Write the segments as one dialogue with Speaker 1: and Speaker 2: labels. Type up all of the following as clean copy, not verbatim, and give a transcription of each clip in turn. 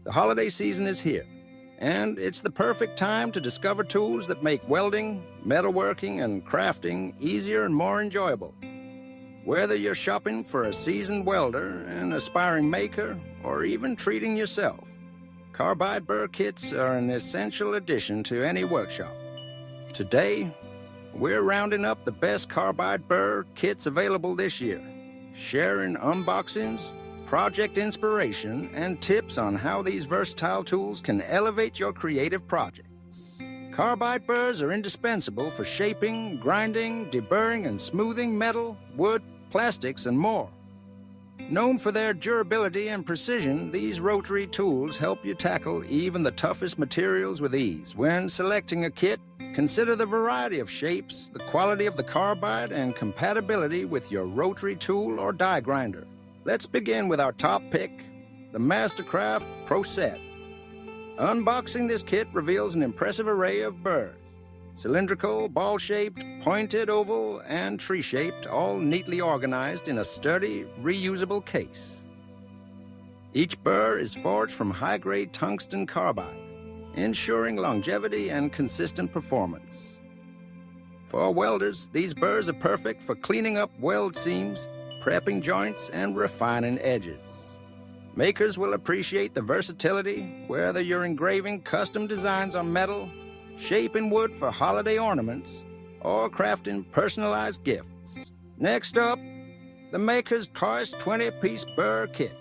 Speaker 1: The holiday season is here, and it's the perfect time to discover tools that make welding, metalworking, and crafting easier and more enjoyable. Whether you're shopping for a seasoned welder, an aspiring maker, or even treating yourself, Carbide Burr kits are an essential addition to any workshop. Today, we're rounding up the best Carbide Burr kits available this year, sharing unboxings, project inspiration, and tips on how these versatile tools can elevate your creative projects. Carbide burrs are indispensable for shaping, grinding, deburring, and smoothing metal, wood, plastics, and more. Known for their durability and precision, these rotary tools help you tackle even the toughest materials with ease. When selecting a kit, consider the variety of shapes, the quality of the carbide, and compatibility with your rotary tool or die grinder. Let's begin with our top pick, the Mastercraft Pro Set. Unboxing this kit reveals an impressive array of burrs. Cylindrical, ball-shaped, pointed, oval, and tree-shaped, all neatly organized in a sturdy, reusable case. Each burr is forged from high-grade tungsten carbide, ensuring longevity and consistent performance. For welders, these burrs are perfect for cleaning up weld seams, prepping joints, and refining edges. Makers will appreciate the versatility, whether you're engraving custom designs on metal, shaping wood for holiday ornaments, or crafting personalized gifts. Next up, the Maker's Choice 20-piece Burr Kit.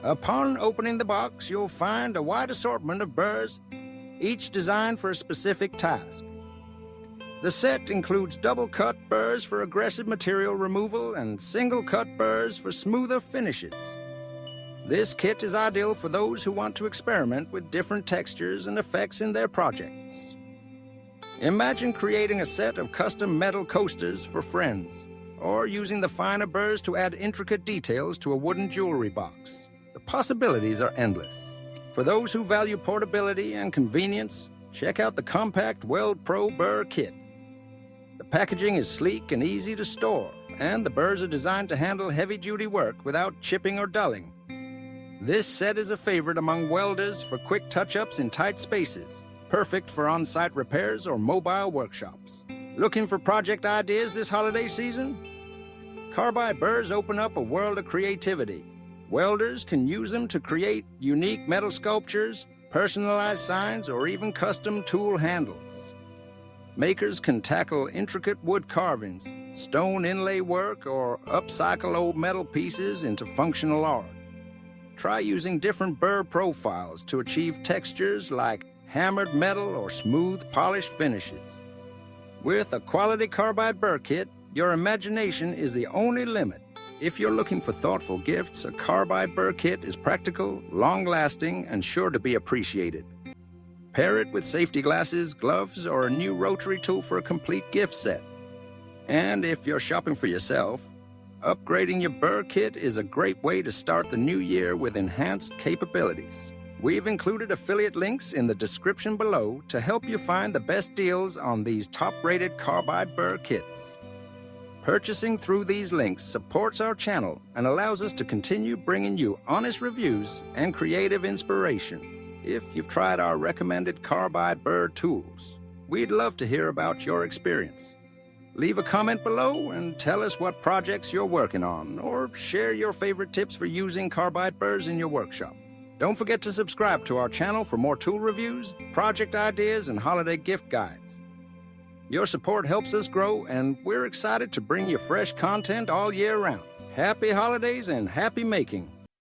Speaker 1: Upon opening the box, you'll find a wide assortment of burrs, each designed for a specific task. The set includes double-cut burrs for aggressive material removal and single-cut burrs for smoother finishes. This kit is ideal for those who want to experiment with different textures and effects in their projects. Imagine creating a set of custom metal coasters for friends, or using the finer burrs to add intricate details to a wooden jewelry box. The possibilities are endless. For those who value portability and convenience, check out the compact Weld Pro Burr Kit. The packaging is sleek and easy to store, and the burrs are designed to handle heavy-duty work without chipping or dulling. This set is a favorite among welders for quick touch-ups in tight spaces, perfect for on-site repairs or mobile workshops. Looking for project ideas this holiday season? Carbide burrs open up a world of creativity. Welders can use them to create unique metal sculptures, personalized signs, or even custom tool handles. Makers can tackle intricate wood carvings, stone inlay work, or upcycle old metal pieces into functional art. Try using different burr profiles to achieve textures like hammered metal or smooth, polished finishes. With a quality Carbide Burr Kit, your imagination is the only limit. If you're looking for thoughtful gifts, a Carbide Burr Kit is practical, long-lasting, and sure to be appreciated. Pair it with safety glasses, gloves, or a new rotary tool for a complete gift set. And if you're shopping for yourself, upgrading your Burr Kit is a great way to start the new year with enhanced capabilities. We've included affiliate links in the description below to help you find the best deals on these top-rated Carbide Burr Kits. Purchasing through these links supports our channel and allows us to continue bringing you honest reviews and creative inspiration. If you've tried our recommended Carbide Burr tools, we'd love to hear about your experience. Leave a comment below and tell us what projects you're working on, or share your favorite tips for using Carbide burrs in your workshop. Don't forget to subscribe to our channel for more tool reviews, project ideas, and holiday gift guides. Your support helps us grow, and we're excited to bring you fresh content all year round. Happy holidays and happy making!